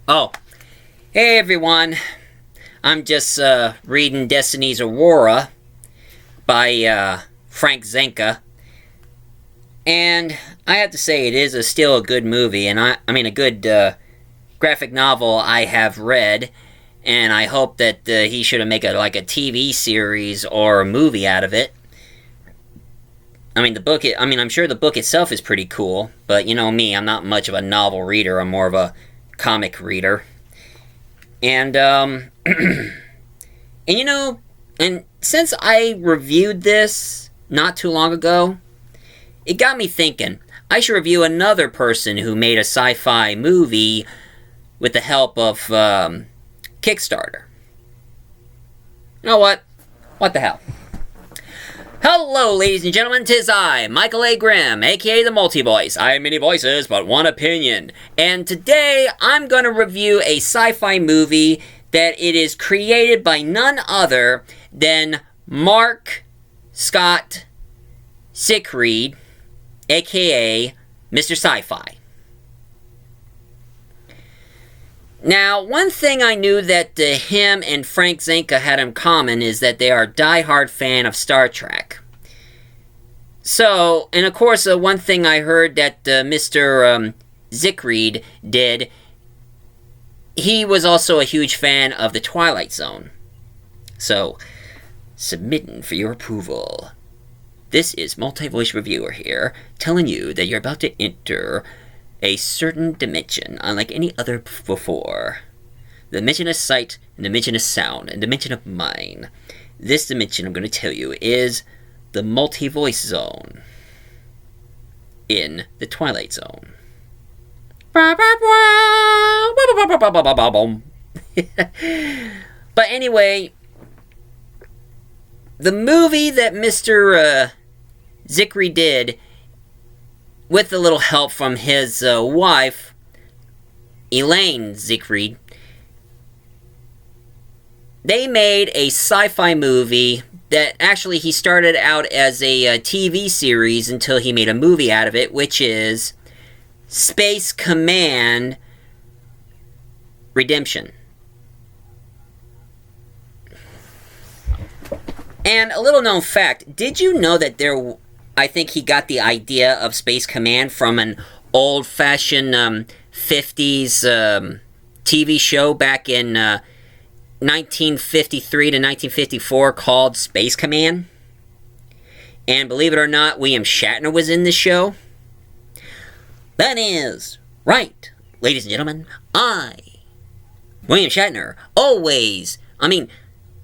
Oh, hey everyone. I'm just reading Destiny's Aurora by Frank Zanka. And I have to say, it is still a good movie, and I mean, a good graphic novel I have read. And I hope that he should make a TV series or a movie out of it. I mean, I'm sure the book itself is pretty cool, but you know me, I'm not much of a novel reader. I'm more of a comic reader. And, and since I reviewed this not too long ago, it got me thinking, I should review another person who made a sci-fi movie with the help of, Kickstarter. You know what? What the hell? Hello, ladies and gentlemen, 'tis I, Michael A. Grimm, aka the Multi-Voice. I have many voices, but one opinion. And today, I'm going to review a sci-fi movie that it is created by none other than Marc Scott Zicree, aka Mr. Sci-Fi. Now, one thing I knew that him and Frank Zanka had in common is that they are a die-hard fan of Star Trek. So, and of course, one thing I heard that Mr. Zicree did, he was also a huge fan of The Twilight Zone. So, submitting for your approval. This is Multi-Voice Reviewer here, telling you that you're about to enter a certain dimension, unlike any other before. The dimension of sight, and the dimension of sound, and the dimension of mind. This dimension, I'm going to tell you, is the multi-voice zone in the Twilight Zone. But anyway, the movie that Mr. Zicree did, with a little help from his wife, Elaine Zicree, they made a sci-fi movie that actually he started out as a TV series until he made a movie out of it, which is Space Command Redemption. And a little known fact, did you know that I think he got the idea of Space Command from an old-fashioned 50s TV show back in 1953 to 1954 called Space Command? And believe it or not, William Shatner was in the show. That is right, ladies and gentlemen. William Shatner,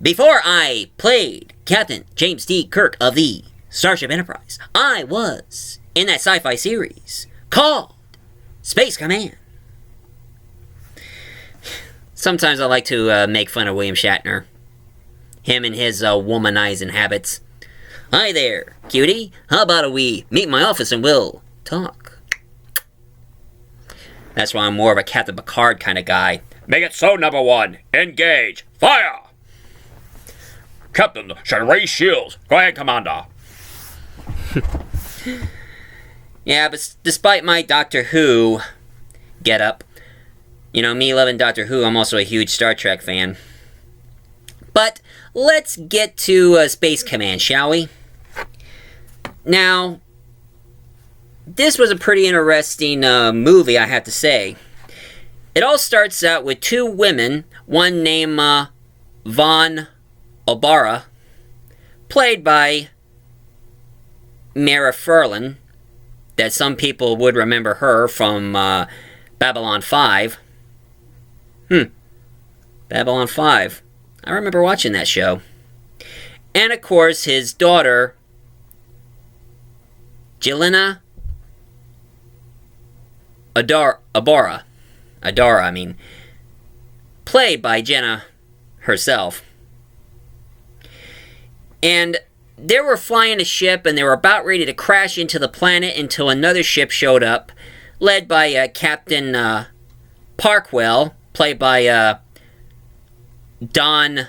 before I played Captain James T. Kirk of the Starship Enterprise, I was in that sci-fi series called Space Command. Sometimes I like to make fun of William Shatner. Him and his womanizing habits. Hi there, cutie. How about we meet in my office and we'll talk? That's why I'm more of a Captain Picard kind of guy. Make it so, number one. Engage. Fire! Captain, should raise shields. Go ahead, Commander. Yeah, but despite my Doctor Who get-up, you know, me loving Doctor Who, I'm also a huge Star Trek fan. But let's get to Space Command, shall we? Now, this was a pretty interesting movie, I have to say. It all starts out with two women, one named Von Obara, played by Mara Furlan, that some people would remember her from Babylon 5. Babylon 5. I remember watching that show. And of course, his daughter, Jelena Adara, played by Jenna herself. And they were flying a ship, and they were about ready to crash into the planet until another ship showed up, led by Captain Parkwell, played by Don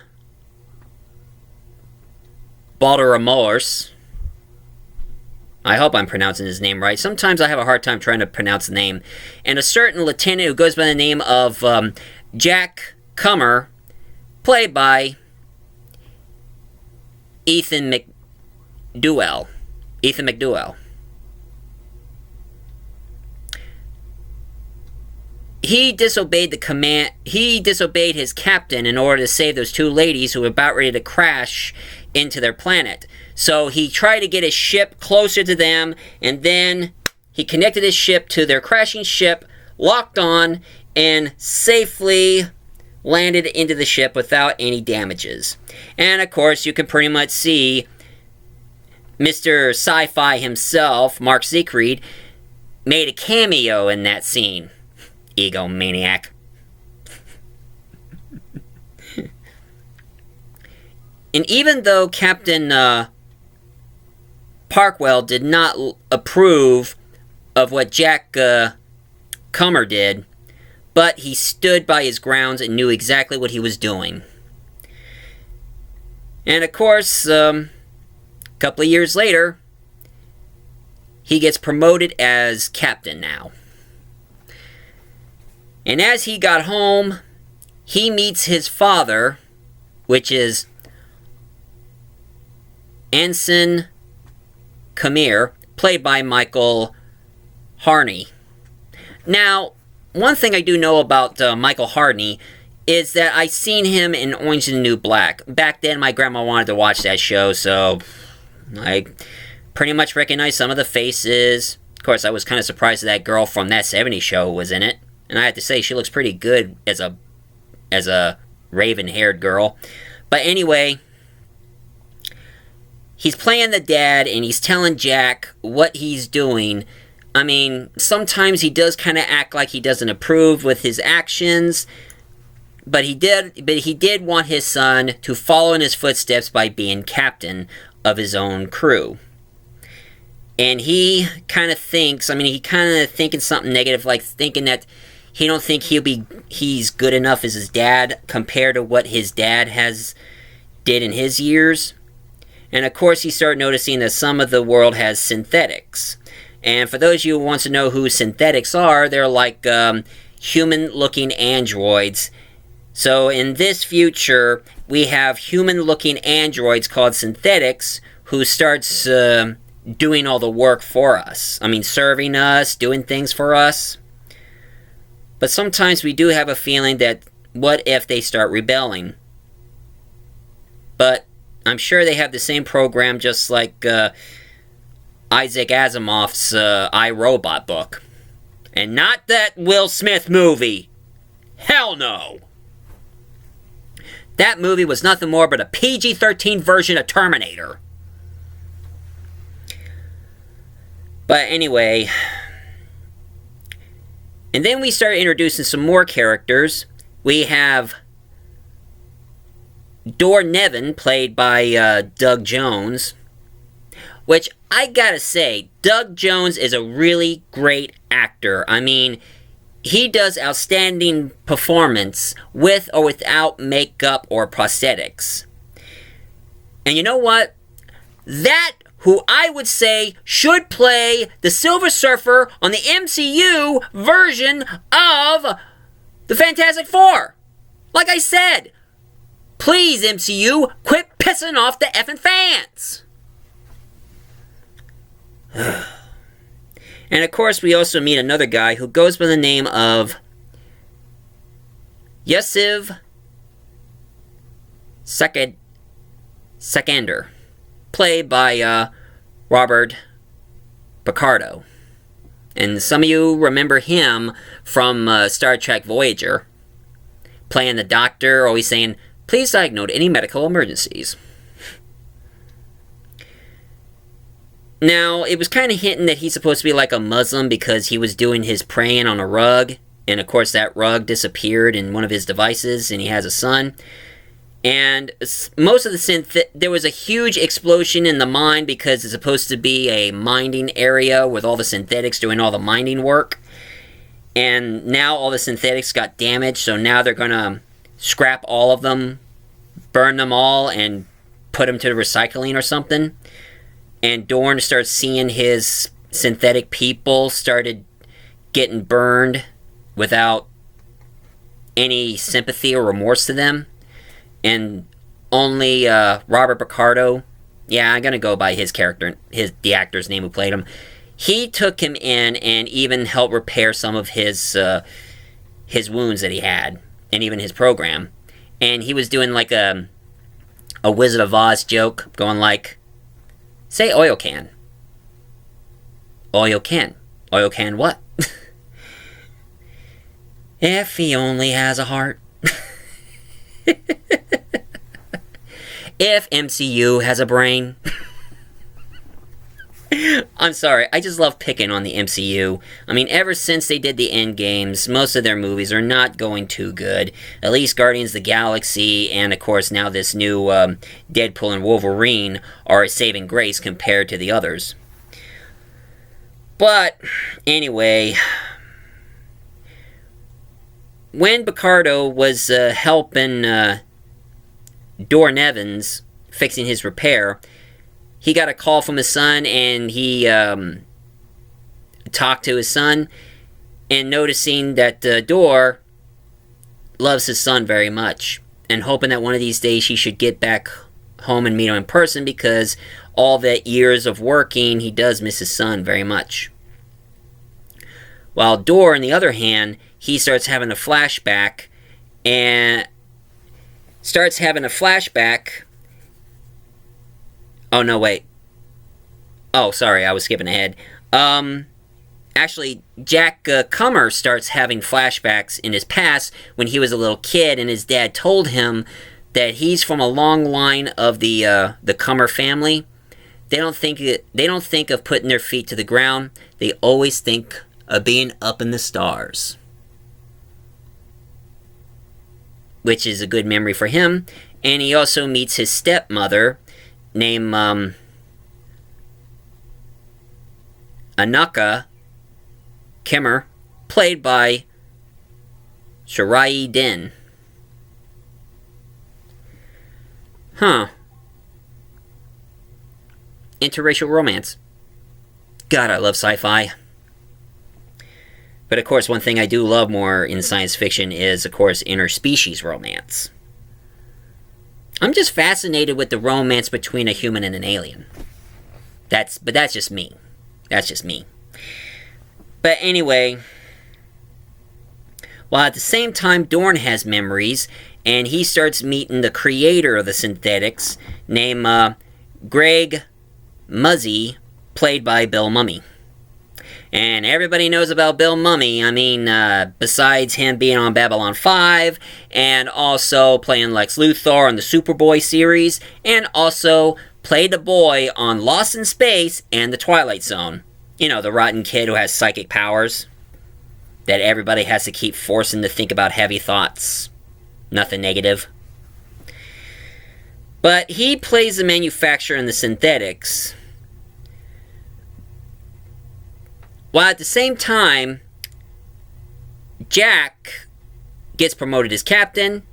Balderamors. I hope I'm pronouncing his name right. Sometimes I have a hard time trying to pronounce the name. And a certain lieutenant who goes by the name of Jack Comer, played by Ethan McDowell. He disobeyed his captain in order to save those two ladies who were about ready to crash into their planet. So he tried to get his ship closer to them, and then he connected his ship to their crashing ship, locked on, and safely landed into the ship without any damages. And of course, you can pretty much see Mr. Sci-Fi himself, Marc Zicree, made a cameo in that scene. Egomaniac. And even though Captain Parkwell did not approve of what Jack Comer did, but he stood by his grounds and knew exactly what he was doing. And of course, a couple of years later, he gets promoted as captain now. And as he got home, he meets his father, which is Ensign Khmer, played by Michael Harney. Now, one thing I do know about Michael Harney is that I seen him in Orange is the New Black. Back then, my grandma wanted to watch that show, so I pretty much recognized some of the faces. Of course, I was kind of surprised that girl from That 70s Show was in it. And I have to say, she looks pretty good as a raven-haired girl. But anyway, he's playing the dad, and he's telling Jack what he's doing. I mean, sometimes he does kind of act like he doesn't approve with his actions, but he did want his son to follow in his footsteps by being captain of his own crew. And he kind of thinks, thinking something negative, like thinking that he don't think he's good enough as his dad compared to what his dad did in his years. And of course, he started noticing that some of the world has synthetics. And for those of you who want to know who synthetics are, they're like human-looking androids. So in this future, we have human-looking androids called synthetics who starts doing all the work for us. I mean, serving us, doing things for us. But sometimes we do have a feeling that, what if they start rebelling? But I'm sure they have the same program, just like Isaac Asimov's I, Robot book. And not that Will Smith movie. Hell no! That movie was nothing more but a PG-13 version of Terminator. But anyway, and then we start introducing some more characters. We have Dor Nevin, played by Doug Jones. Which, I gotta say, Doug Jones is a really great actor. I mean, he does outstanding performance with or without makeup or prosthetics. And you know what? That who I would say should play the Silver Surfer on the MCU version of the Fantastic Four. Like I said, please, MCU, quit pissing off the effing fans. And of course, we also meet another guy who goes by the name of Yusuf Sakander, played by Robert Picardo. And some of you remember him from Star Trek Voyager, playing the doctor, always saying, "Please diagnose any medical emergencies." Now, it was kind of hinting that he's supposed to be like a Muslim because he was doing his praying on a rug. And of course, that rug disappeared in one of his devices, and he has a son. And most of the there was a huge explosion in the mine because it's supposed to be a mining area with all the synthetics doing all the mining work. And now all the synthetics got damaged, so now they're going to scrap all of them, burn them all, and put them to the recycling or something. and Dorn starts seeing his synthetic people started getting burned without any sympathy or remorse to them. And only Robert Picardo, yeah, I'm going to go by his character, the actor's name who played him, he took him in and even helped repair some of his wounds that he had, and even his program. And he was doing like a Wizard of Oz joke, going like, say oil can. Oil can. Oil can what? If he only has a heart. If MCU has a brain. I'm sorry, I just love picking on the MCU. I mean, ever since they did the Endgames, most of their movies are not going too good. At least Guardians of the Galaxy, and of course now this new Deadpool and Wolverine are a saving grace compared to the others. But, anyway, when Picardo was helping Dorn Evans fixing his repair, he got a call from his son, and he talked to his son, and noticing that Dor loves his son very much, and hoping that one of these days he should get back home and meet him in person, because all that years of working, he does miss his son very much. While Dor, on the other hand, he starts having a flashback, Oh, no, wait. Oh, sorry, I was skipping ahead. Actually, Jack Comer starts having flashbacks in his past when he was a little kid, and his dad told him that he's from a long line of the Comer family. They don't think of putting their feet to the ground. They always think of being up in the stars. Which is a good memory for him. And he also meets his stepmother, named Anaka Kimmer, played by Shirai Din. Interracial romance. God, I love sci-fi. But of course, one thing I do love more in science fiction is, of course, interspecies romance. I'm just fascinated with the romance between a human and an alien. But that's just me. That's just me. But anyway, while at the same time Dorn has memories, and he starts meeting the creator of the synthetics, named Greg Muzzy, played by Bill Mummy. And everybody knows about Bill Mummy. I mean, besides him being on Babylon 5, and also playing Lex Luthor on the Superboy series, and also played the boy on Lost in Space and The Twilight Zone. You know, the rotten kid who has psychic powers that everybody has to keep forcing to think about heavy thoughts. Nothing negative. But he plays the manufacturer in the synthetics, while at the same time, Jack gets promoted as captain,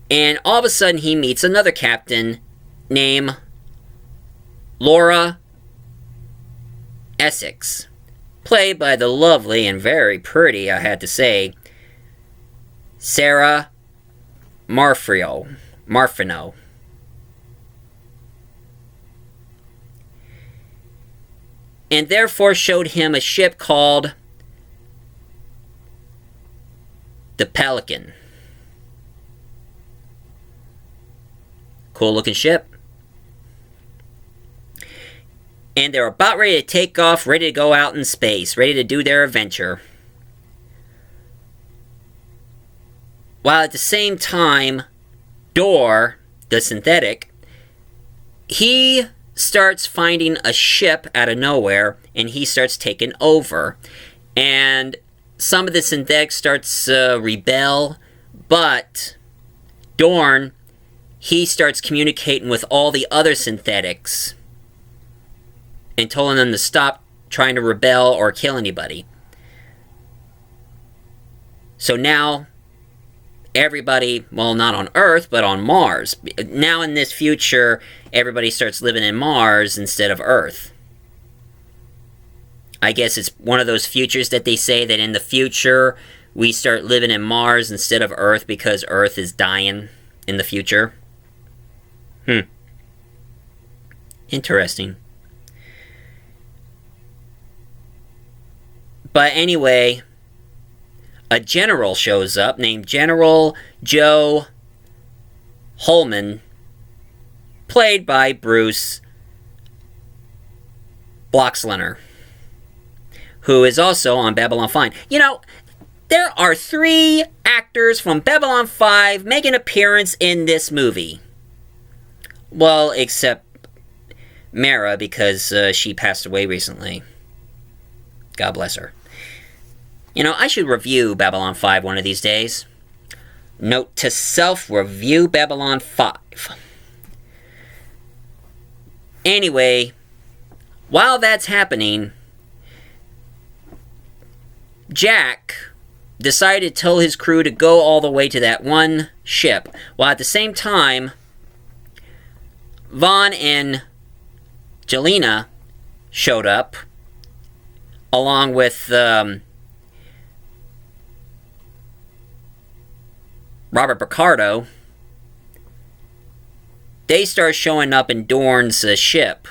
and all of a sudden he meets another captain named Laura Essex, played by the lovely and very pretty, I had to say, Sarah Marfino. And therefore showed him a ship called the Pelican. Cool looking ship. And they're about ready to take off, ready to go out in space, ready to do their adventure. While at the same time, Dor, the synthetic, he starts finding a ship out of nowhere, and he starts taking over. And some of the synthetics starts rebel, but Dorn, he starts communicating with all the other synthetics and telling them to stop trying to rebel or kill anybody. So now everybody, well, not on Earth, but on Mars. Now in this future, everybody starts living in Mars instead of Earth. I guess it's one of those futures that they say that in the future, we start living in Mars instead of Earth because Earth is dying in the future. Interesting. But anyway, a general shows up named General Joe Holman, played by Bruce Boxleitner, who is also on Babylon 5. You know, there are 3 actors from Babylon 5 making an appearance in this movie. Well, except Mara, because she passed away recently. God bless her. You know, I should review Babylon 5 one of these days. Note to self, review Babylon 5. Anyway, while that's happening, Jack decided to tell his crew to go all the way to that one ship, while at the same time, Vaughn and Jelena showed up, along with Robert Picardo. They start showing up in Dorn's ship.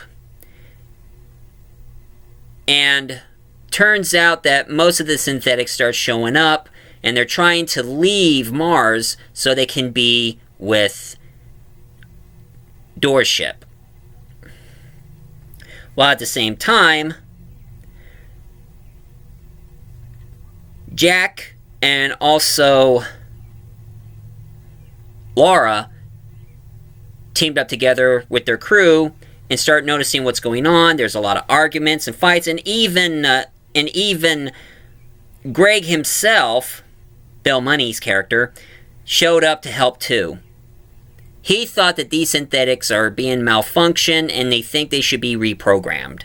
And turns out that most of the synthetics start showing up, and they're trying to leave Mars so they can be with Dor's ship. While at the same time, Jack and also Laura teamed up together with their crew and start noticing what's going on. There's a lot of arguments and fights, and even Greg himself, Bill Money's character, showed up to help too. He thought that these synthetics are being malfunctioned and they think they should be reprogrammed.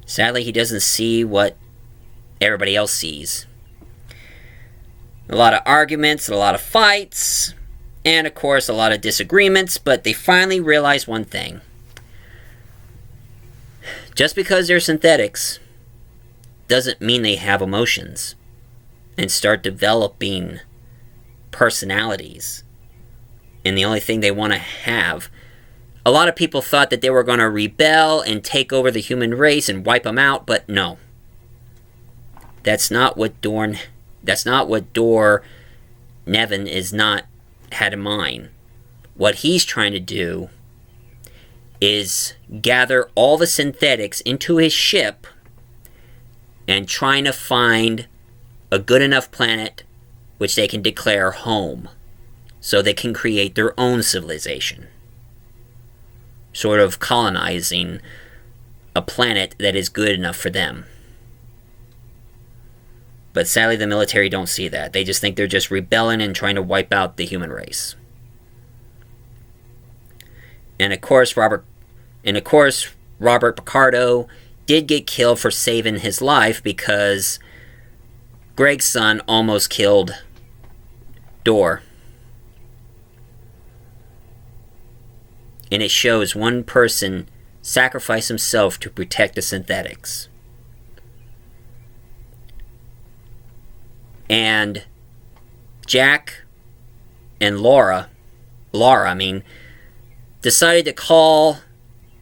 Sadly, he doesn't see what everybody else sees. A lot of arguments, a lot of fights, and of course a lot of disagreements, but they finally realize one thing. Just because they're synthetics doesn't mean they have emotions and start developing personalities. And the only thing they want to have. A lot of people thought that they were going to rebel and take over the human race and wipe them out, but no. That's not what Dor Nevin had in mind. What he's trying to do is gather all the synthetics into his ship and trying to find a good enough planet which they can declare home so they can create their own civilization. Sort of colonizing a planet that is good enough for them. But sadly, the military don't see that. They just think they're just rebelling and trying to wipe out the human race. And of course, Robert Picardo did get killed for saving his life because Greg's son almost killed Dor. And it shows one person sacrifice himself to protect the synthetics. And Jack and Laura, decided to call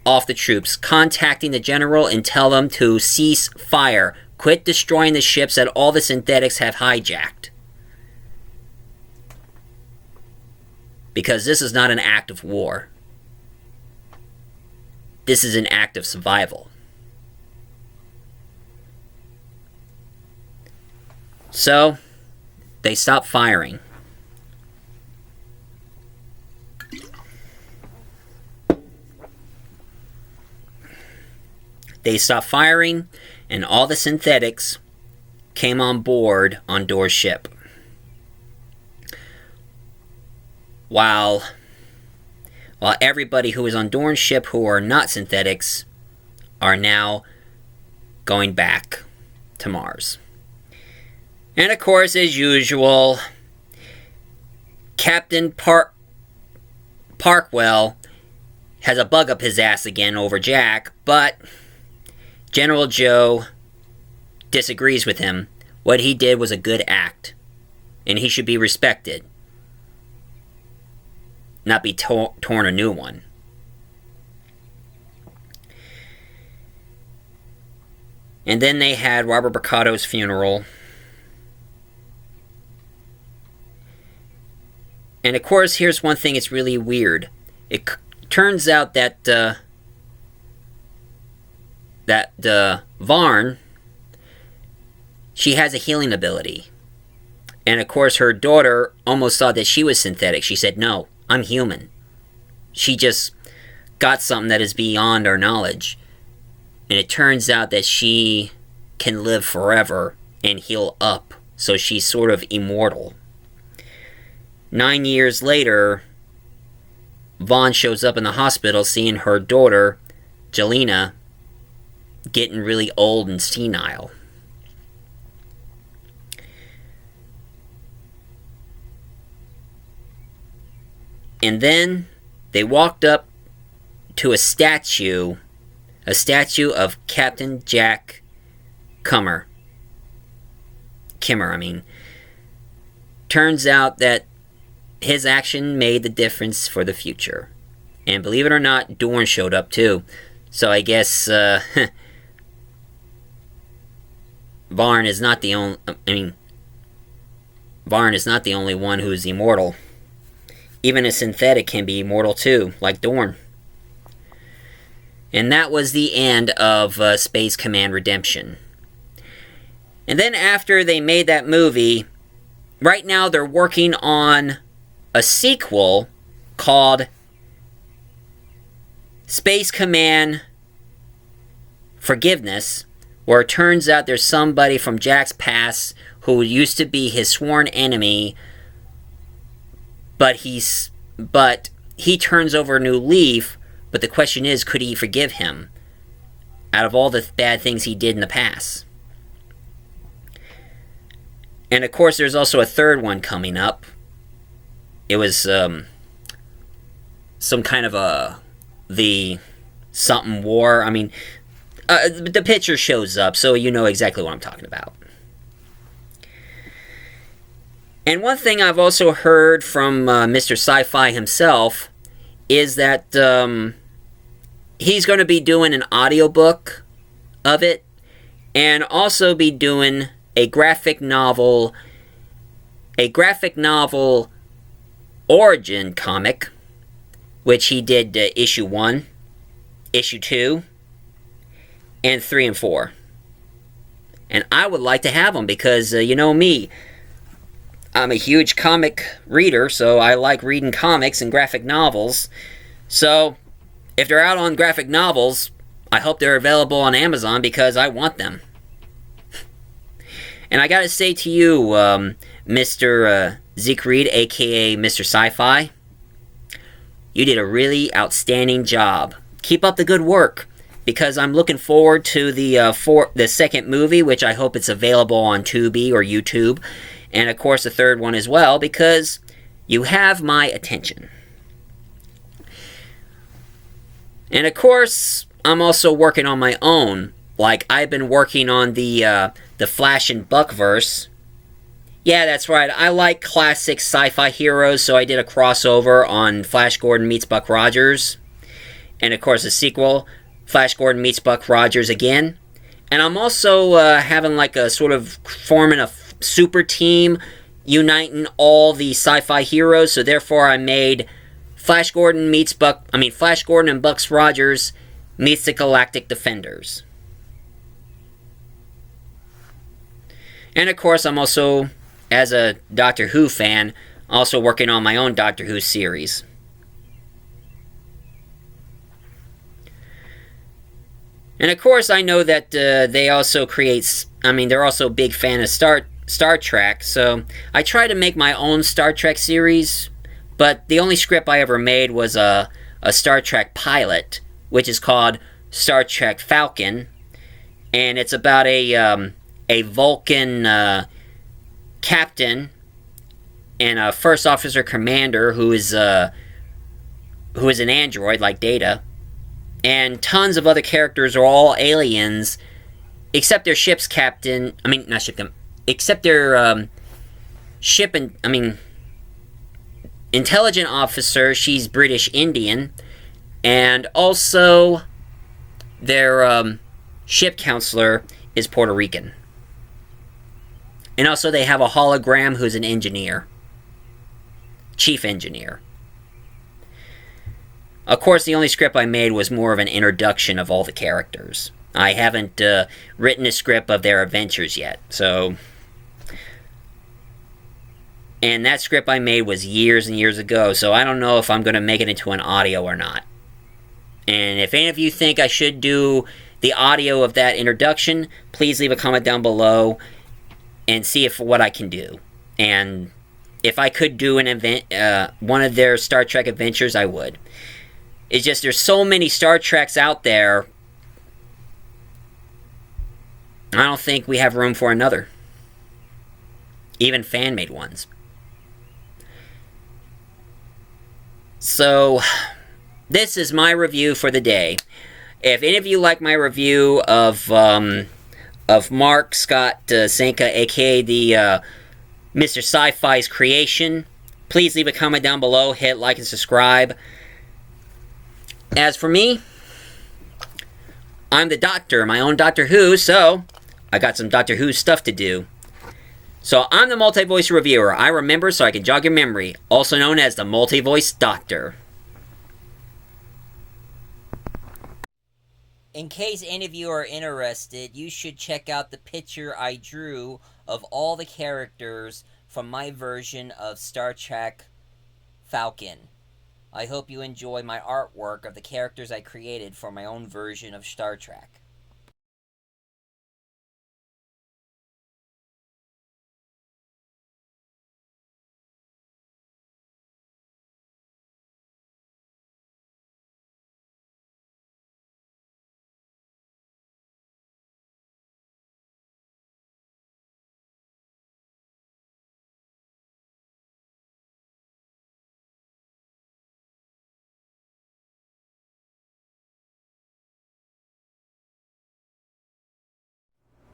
off the troops, contacting the general and tell them to cease fire, quit destroying the ships that all the synthetics have hijacked. Because this is not an act of war. This is an act of survival. So, they stopped firing. They stopped firing, and all the synthetics came on board on Dor's ship. While everybody who is on Dorn's ship who are not synthetics are now going back to Mars. And of course, as usual, Captain Parkwell has a bug up his ass again over Jack, but General Joe disagrees with him. What he did was a good act, and he should be respected, not be torn a new one. And then they had Robert Bricato's funeral. And of course, here's one thing that's really weird. It turns out that Varn, she has a healing ability. And of course, her daughter almost thought that she was synthetic. She said, "No, I'm human." She just got something that is beyond our knowledge. And it turns out that she can live forever and heal up. So she's sort of immortal. 9 years later, Vaughn shows up in the hospital seeing her daughter, Jelena, getting really old and senile. And then they walked up to a statue of Captain Jack Kimmer. Turns out that his action made the difference for the future. And believe it or not, Dorn showed up too. So I guess Varn is not the only one who's immortal. Even a synthetic can be immortal too, like Dorn. And that was the end of Space Command Redemption. And then after they made that movie, right now they're working on a sequel called Space Command Forgiveness, where it turns out there's somebody from Jack's past who used to be his sworn enemy, but he turns over a new leaf. But the question is, could he forgive him out of all the bad things he did in the past? And of course, there's also a third one coming up. It was some kind of the something war. The picture shows up, so you know exactly what I'm talking about. And one thing I've also heard from Mr. Sci-Fi himself is that he's going to be doing an audiobook of it, and also be doing a graphic novel origin comic, which he did issue 1, issue 2, and 3 and 4. And I would like to have them because, you know me, I'm a huge comic reader, so I like reading comics and graphic novels. So, if they're out on graphic novels, I hope they're available on Amazon because I want them. And I gotta say to you, Mr. Zicree, aka Mr. Sci-Fi, you did a really outstanding job. Keep up the good work, because I'm looking forward to the second movie, which I hope it's available on Tubi or YouTube, and of course the third one as well, because you have my attention. And of course, I'm also working on my own. Like, I've been working on the Flash and Buckverse. Yeah, that's right. I like classic sci-fi heroes, so I did a crossover on Flash Gordon meets Buck Rogers. And of course, a sequel, Flash Gordon meets Buck Rogers again. And I'm also having like a sort of forming a super team, uniting all the sci-fi heroes. So therefore, I made Flash Gordon and Buck Rogers meets the Galactic Defenders. And of course, I'm also, as a Doctor Who fan, also working on my own Doctor Who series. And of course, I know that they also they're also a big fan of Star Trek, so I try to make my own Star Trek series, but the only script I ever made was a Star Trek pilot, which is called Star Trek Falcon, and it's about a Vulcan captain and a first officer commander who is an android like Data, and tons of other characters are all aliens, except their ship's captain. I mean, not ship them, except their ship and intelligent officer. She's British Indian, and also their ship counselor is Puerto Rican. And also they have a hologram who's an engineer. Chief engineer. Of course, the only script I made was more of an introduction of all the characters. I haven't written a script of their adventures yet, so... And that script I made was years and years ago, so I don't know if I'm going to make it into an audio or not. And if any of you think I should do the audio of that introduction, please leave a comment down below and see what I can do. And if I could do an event, one of their Star Trek adventures, I would. It's just there's so many Star Treks out there, I don't think we have room for another. Even fan-made ones. So, this is my review for the day. If any of you like my review of Marc Scott Zicree, aka the Mr. Sci-Fi's creation, please leave a comment down below, hit like and subscribe. As for me, I'm the Doctor, my own Doctor Who, so I got some Doctor Who stuff to do. So I'm the multi-voice reviewer. I remember so I can jog your memory, also known as the multi-voice Doctor. In case any of you are interested, you should check out the picture I drew of all the characters from my version of Star Trek Falcon. I hope you enjoy my artwork of the characters I created for my own version of Star Trek.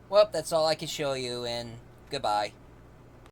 Well, that's all I can show you, and goodbye.